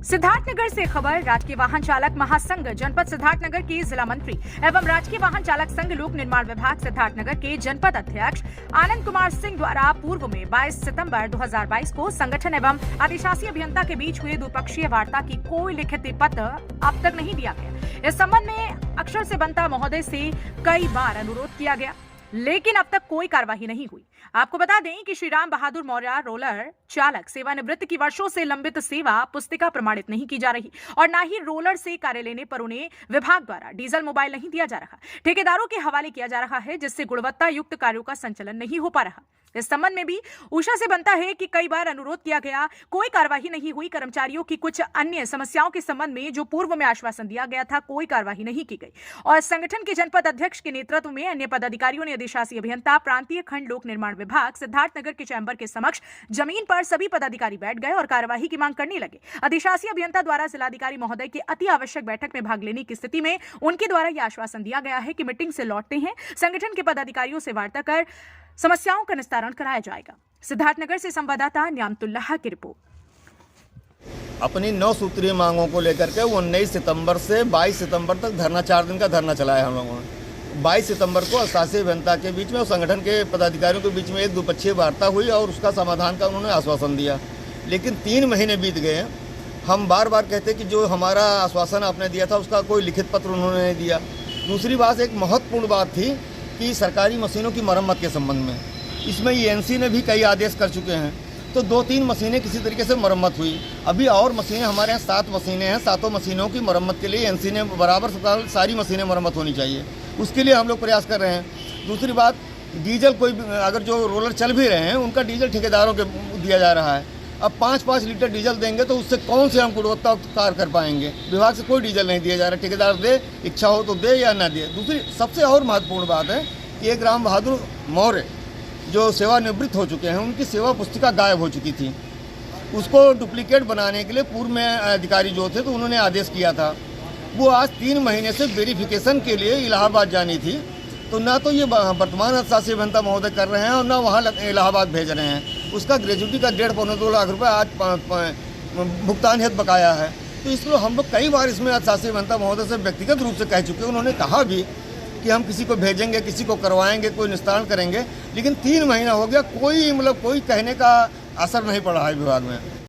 सिद्धार्थनगर से खबर। राजकीय वाहन चालक महासंघ जनपद सिद्धार्थनगर के जिला मंत्री एवं राजकीय वाहन चालक संघ लोक निर्माण विभाग सिद्धार्थनगर के जनपद अध्यक्ष आनंद कुमार सिंह द्वारा पूर्व में 22 सितंबर 2022 को संगठन एवं अधिशासी अभियंता के बीच हुए द्विपक्षीय वार्ता की कोई लिखित पत्र अब तक नहीं दिया गया। इस संबंध में अक्षर से बनता महोदय से कई बार अनुरोध किया गया, लेकिन अब तक कोई कार्यवाही नहीं हुई। आपको बता दें कि श्री राम बहादुर मौर्य रोलर चालक सेवानिवृत्त की वर्षों से लंबित सेवा पुस्तिका प्रमाणित नहीं की जा रही और न ही रोलर से कार्य लेने पर उन्हें विभाग द्वारा डीजल मोबाइल नहीं दिया जा रहा, ठेकेदारों के हवाले किया जा रहा है, जिससे गुणवत्ता युक्त कार्यों का संचालन नहीं हो पा रहा। इस संबंध में भी उषा से बनता है कि कई बार अनुरोध किया गया, कोई कार्यवाही नहीं हुई। कर्मचारियों की कुछ अन्य समस्याओं के संबंध में जो पूर्व में आश्वासन दिया गया था, कोई कार्यवाही नहीं की गई और संगठन के जनपद अध्यक्ष के नेतृत्व में अन्य पदाधिकारियों ने अधिशासी अभियंता प्रांतीय खंड लोक निर्माण विभाग सिद्धार्थनगर के चैम्बर के समक्ष जमीन पर सभी पदाधिकारी बैठ गए और कार्यवाही की मांग करने लगे। अधिशासी अभियंता द्वारा जिलाधिकारी महोदय की अति आवश्यक बैठक में भाग लेने की स्थिति में उनके द्वारा यह आश्वासन दिया गया है कि मीटिंग से लौटते हैं संगठन के पदाधिकारियों से वार्ता कर समस्याओं का निस्तारण कराया जाएगा। सिद्धार्थनगर से संवाददाता न्यामतुल्लाह की रिपोर्ट। अपनी 9 सूत्रीय मांगों को लेकर के 19 सितंबर से 22 सितंबर तक धरना 4 दिन का धरना चलाया हम लोगों ने। 22 सितंबर को अधिशासी अभियंता के बीच में और संगठन के पदाधिकारियों के बीच में एक द्विपक्षीय वार्ता हुई और उसका समाधान का उन्होंने आश्वासन दिया, लेकिन 3 महीने बीत गए हैं। हम बार बार कहते कि जो हमारा आश्वासन आपने दिया था उसका कोई लिखित पत्र उन्होंने नहीं दिया। दूसरी बात, एक महत्वपूर्ण बात थी कि सरकारी मशीनों की मरम्मत के संबंध में, इसमें ईएनसी ने भी कई आदेश कर चुके हैं, तो 2-3 मशीनें किसी तरीके से मरम्मत हुई। अभी और मशीनें हमारे यहाँ 7 मशीनें हैं, 7 मशीनों की मरम्मत के लिए एनसी ने बराबर सारी मशीनें मरम्मत होनी चाहिए, उसके लिए हम लोग प्रयास कर रहे हैं। दूसरी बात, डीजल कोई अगर जो रोलर चल भी रहे हैं उनका डीजल ठेकेदारों के दिया जा रहा है। अब 5-5 लीटर डीजल देंगे तो उससे कौन से हम गुणवत्ता कार्य कर पाएंगे। विभाग से कोई डीजल नहीं दिया जा रहा, ठेकेदार दे, इच्छा हो तो दे या ना दे। दूसरी सबसे और महत्वपूर्ण बात है कि एक राम बहादुर मौर्य जो सेवानिवृत्त हो चुके हैं, उनकी सेवा पुस्तिका गायब हो चुकी थी। उसको डुप्लीकेट बनाने के लिए पूर्व में अधिकारी जो थे तो उन्होंने आदेश किया था। वो आज 3 महीने से वेरिफिकेशन के लिए इलाहाबाद जानी थी, तो ना तो ये वर्तमान अधिशासी अभियंता महोदय कर रहे हैं और ना वहाँ इलाहाबाद भेज रहे हैं। उसका ग्रेजुटी का 1.5-2 लाख रुपये आज भुगतान हेतु बकाया है। तो इसलिए हम लोग कई बार इसमें अधिशासी अभियंता महोदय से व्यक्तिगत रूप से कह चुके हैं। उन्होंने कहा भी कि हम किसी को भेजेंगे, किसी को करवाएंगे, कोई निस्तारण करेंगे, लेकिन 3 महीना हो गया, कोई कहने का असर नहीं पड़ा है विभाग में।